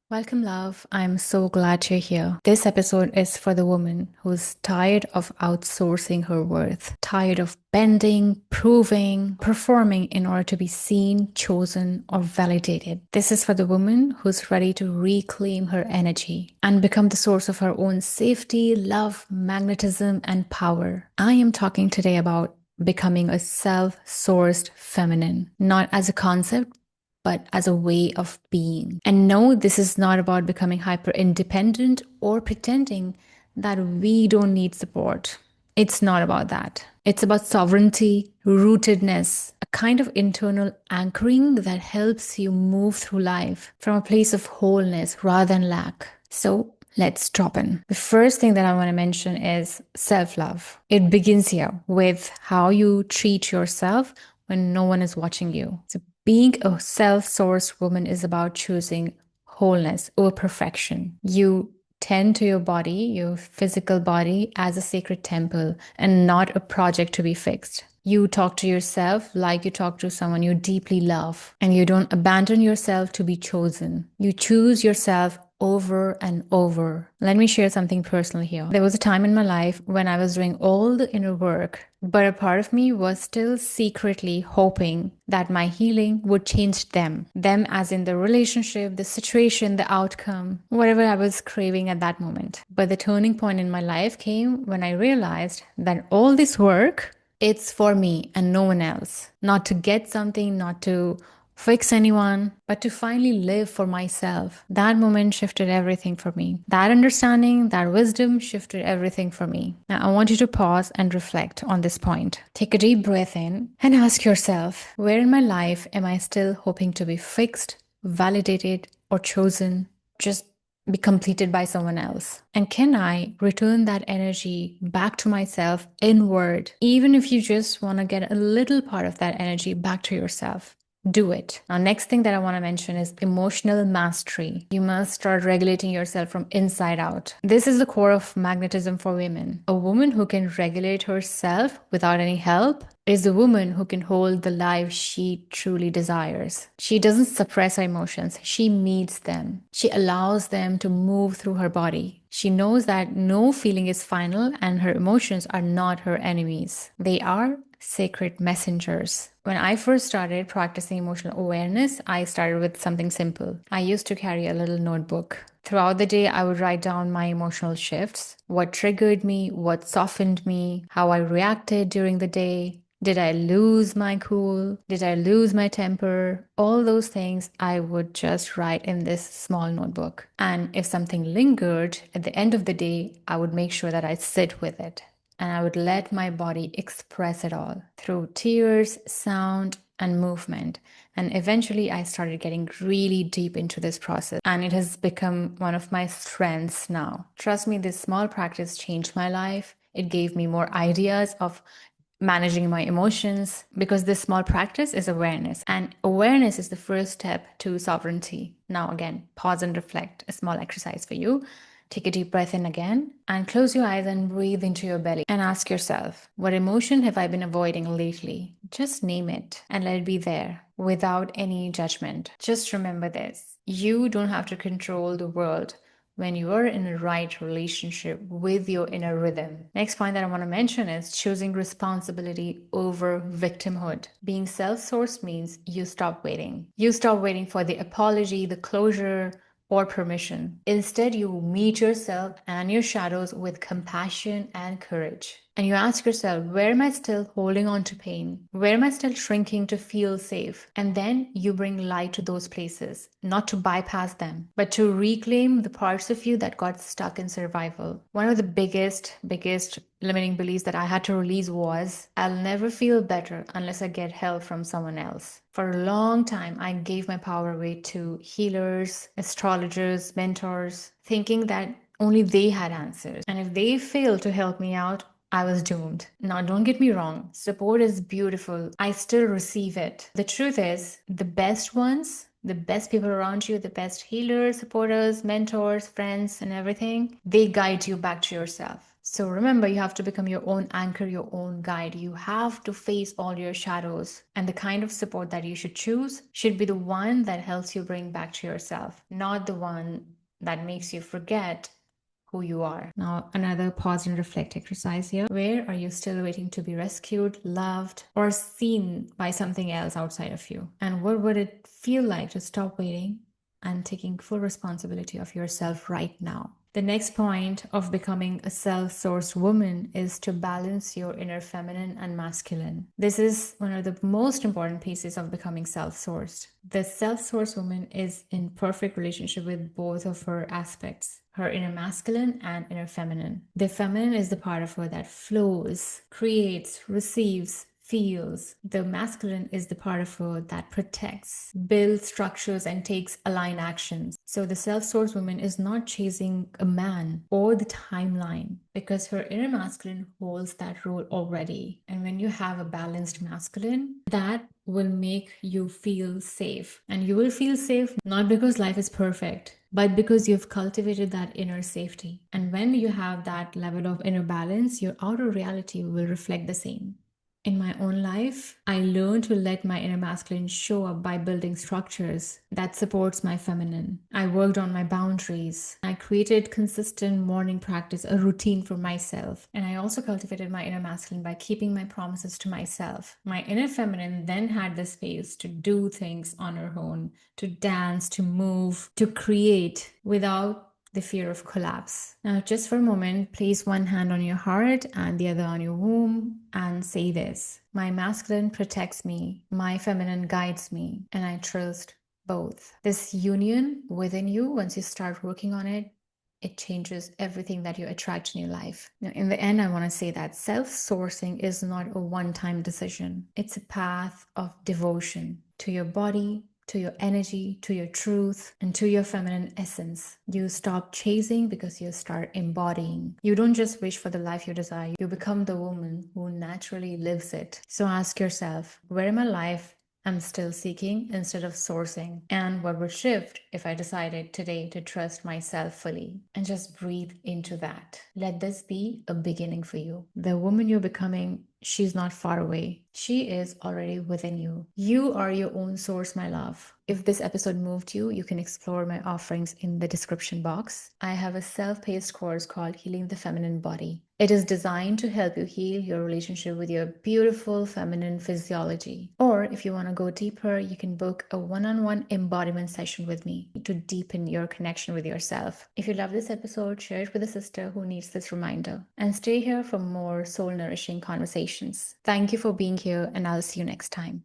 Welcome, love. I'm so glad you're here. This episode is for the woman who's tired of outsourcing her worth, tired of bending, proving, performing in order to be seen, chosen, or validated. This is for the woman who's ready to reclaim her energy and become the source of her own safety, love, magnetism, and power. I am talking today about becoming a self sourced feminine, not as a concept but as a way of being. And no, this is not about becoming hyper independent or pretending that we don't need support. It's not about that. It's about sovereignty, rootedness, a kind of internal anchoring that helps you move through life from a place of wholeness rather than lack. So let's drop in. The first thing that I want to mention is self love. It begins here with how you treat yourself when no one is watching you. So being a self sourced woman is about choosing wholeness over perfection. You tend to your body, your physical body, as a sacred temple and not a project to be fixed. You talk to yourself like you talk to someone you deeply love, and you don't abandon yourself to be chosen. You choose yourself over and over. Let me share something personal here. There was a time in my life when I was doing all the inner work, but a part of me was still secretly hoping that my healing would change them. Them as in the relationship, the situation, the outcome, whatever I was craving at that moment. But the turning point in my life came when I realized that all this work, it's for me and no one else. Not to get something, not to fix anyone, but to finally live for myself. That moment shifted everything for me. That understanding, that wisdom shifted everything for me. Now, I want you to pause and reflect on this point. Take a deep breath in and ask yourself, where in my life am I still hoping to be fixed, validated, or chosen? Just be completed by someone else? And can I return that energy back to myself inward, even if you just want to get a little part of that energy back to yourself? Do it. Now, next thing that I want to mention is emotional mastery. You must start regulating yourself from inside out. This is the core of magnetism for women. A woman who can regulate herself without any help is the woman who can hold the life she truly desires. She doesn't suppress her emotions, she meets them. She allows them to move through her body. She knows that no feeling is final and her emotions are not her enemies. They are sacred messengers. When I first started practicing emotional awareness, I started with something simple. I used to carry a little notebook. Throughout the day, I would write down my emotional shifts, what triggered me, what softened me, how I reacted during the day. Did I lose my cool? Did I lose my temper? All those things I would just write in this small notebook. And if something lingered at the end of the day, I would make sure that I sit with it. And I would let my body express it all through tears, sound, and movement. And eventually, I started getting really deep into this process, and it has become one of my strengths now. Trust me, this small practice changed my life. It gave me more ideas of managing my emotions because this small practice is awareness, and awareness is the first step to sovereignty. Now, again, pause and reflect. A small exercise for you. Take a deep breath in again and close your eyes and breathe into your belly and ask yourself, what emotion have I been avoiding lately? Just name it and let it be there without any judgment. Just remember this. You don't have to control the world when you are in a right relationship with your inner rhythm. Next point that I want to mention is choosing responsibility over victimhood. Being self-sourced means you stop waiting. You stop waiting for the apology, the closure, or permission. Instead, you meet yourself and your shadows with compassion and courage. And you ask yourself, where am I still holding on to pain? Where am I still shrinking to feel safe? And then you bring light to those places, not to bypass them, but to reclaim the parts of you that got stuck in survival. One of the biggest limiting beliefs that I had to release was, I'll never feel better unless I get help from someone else. For a long time, I gave my power away to healers, astrologers, mentors, thinking that only they had answers. And if they failed to help me out, I was doomed. Now, don't get me wrong, support is beautiful. I still receive it. The truth is, the best ones, the best people around you, the best healers, supporters, mentors, friends, and everything, they guide you back to yourself. So remember, you have to become your own anchor, your own guide. You have to face all your shadows. And the kind of support that you should choose should be the one that helps you bring back to yourself, not the one that makes you forget who you are. Now, another pause and reflect exercise here. Where are you still waiting to be rescued, loved, or seen by something else outside of you? And what would it feel like to stop waiting and taking full responsibility of yourself right now? The next point of becoming a self sourced woman is to balance your inner feminine and masculine. This is one of the most important pieces of becoming self sourced. The self sourced woman is in perfect relationship with both of her aspects, her inner masculine and inner feminine. The feminine is the part of her that flows, creates, receives, feels. The masculine is the part of her that protects, builds structures, and takes aligned actions. So the self sourced woman is not chasing a man or the timeline because her inner masculine holds that role already. And when you have a balanced masculine, that will make you feel safe. And you will feel safe not because life is perfect, but because you've cultivated that inner safety. And when you have that level of inner balance, your outer reality will reflect the same. In my own life, I learned to let my inner masculine show up by building structures that supports my feminine. I worked on my boundaries. I created consistent morning practice, a routine for myself. And I also cultivated my inner masculine by keeping my promises to myself. My inner feminine then had the space to do things on her own, to dance, to move, to create without the fear of collapse. Now, just for a moment, place one hand on your heart and the other on your womb and say this: my masculine protects me, my feminine guides me, and I trust both. This union within you, once you start working on it, it changes everything that you attract in your life. Now, in the end, I want to say that self sourcing is not a one time decision, it's a path of devotion to your body, to your energy, to your truth, and to your feminine essence. You stop chasing because you start embodying. You don't just wish for the life you desire, you become the woman who naturally lives it. So ask yourself, where in my life I'm still seeking instead of sourcing? And what would shift if I decided today to trust myself fully? And just breathe into that. Let this be a beginning for you. The woman you're becoming, she's not far away. She is already within you. You are your own source, my love. If this episode moved you, you can explore my offerings in the description box. I have a self-paced course called Healing the Feminine Body. It is designed to help you heal your relationship with your beautiful feminine physiology. Or if you want to go deeper, you can book a one-on-one embodiment session with me to deepen your connection with yourself. If you love this episode, share it with a sister who needs this reminder. And stay here for more soul-nourishing conversations. Thank you for being here, and I'll see you next time.